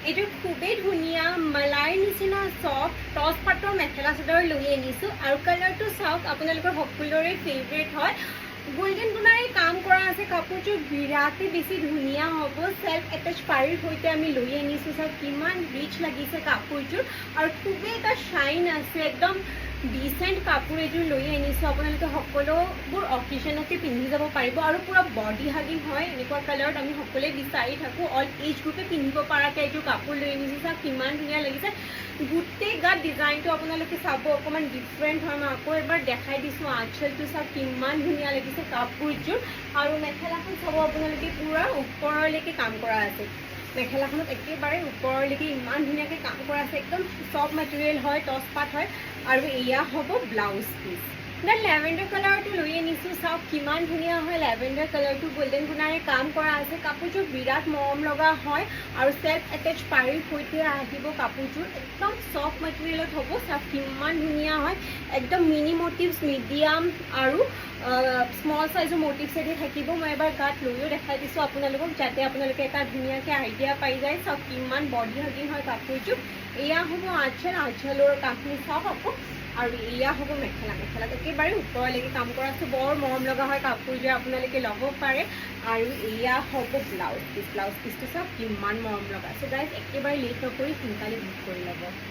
এইটো খুবেই ধুনীয়া মালাইৰ নিচিনা সফট টচ পাটৰ মেখেলা চাদৰ লৈ আনিছোঁ আৰু কালাৰটো চাওক আপোনালোকৰ সকলোৰে ফেভৰেট হয় গোল্ডেন গুণাৰে কাম কৰা আছে কাপোৰযোৰ বিৰাটেই বেছি ধুনীয়া হ'ব সেল্ফ এটাচ পাৰীৰ সৈতে আমি লৈ আনিছোঁ চাওক কিমান ৰিচ লাগিছে কাপোৰযোৰ আৰু খুবেই এটা শ্বাইন আছে একদম ডিচেণ্ট কাপোৰ এযোৰ লৈ আনিছোঁ আপোনালোকে সকলোবোৰ অকেজনতে পিন্ধি যাব পাৰিব আৰু পুৰা বডি হাগিং হয় এনেকুৱা কালাৰত আমি সকলোৱে বিচাৰি থাকোঁ অল এজ গ্ৰুপে পিন্ধিব পৰাকৈ এইযোৰ কাপোৰ লৈ আনিছোঁ চাওক কিমান ধুনীয়া লাগিছে গোটেই গাত ডিজাইনটো আপোনালোকে চাব অকণমান ডিফাৰেণ্ট হয় মই আকৌ এবাৰ দেখাই দিছোঁ আঁচলটো চাওক কিমান ধুনীয়া লাগিছে কাপোৰযোৰ আৰু মেখেলাখন চাব আপোনালোকে পুৰা ওপৰলৈকে কাম কৰা আছে মেখেলাখনত একেবাৰে ওপৰলৈকে ইমান ধুনীয়াকৈ কাম কৰা আছে একদম চফ্ট মেটেৰিয়েল হয় টচ পাট হয় আৰু এয়া হ'ব ব্লাউজ পিচ দেন লেভেণ্ডাৰ কালাৰটো লৈ আনিছোঁ চাওক কিমান ধুনীয়া হয় লেভেণ্ডাৰ কালাৰটো গোল্ডেন গুণাৰে কাম কৰা আছে কাপোৰযোৰ বিৰাট মৰম লগা হয় আৰু সেল্ফ এটেচ পাৰীৰ সৈতে আহিব কাপোৰযোৰ একদম চফ্ট মেটেৰিয়েলত হ'ব চাওক কিমান ধুনীয়া হয় একদম মিনি মটিভছ মিডিয়াম আৰু স্মল সাইজৰ মটিভছেদি থাকিব মই এবাৰ গাত লৈও দেখাই দিছোঁ আপোনালোকক যাতে আপোনালোকে এটা ধুনীয়াকৈ আইডিয়া পাই যায় চাওক কিমান বডি হাগিং হয় কাপোৰযোৰ এয়া হ'ব আঁচলৰ কাপোৰ চাওক আকৌ আৰু এয়া হ'ব মেখেলাত একেবাৰে ওপৰলৈকে কাম কৰা আছে বৰ মৰম লগা হয় কাপোৰযোৰ আপোনালোকে ল'ব পাৰে আৰু এয়া হ'ব ব্লাউজ পিচটো চাওক কিমান মৰম লগা আছে গাইজ একেবাৰে লেট নকৰি সোনকালে বুক কৰি ল'ব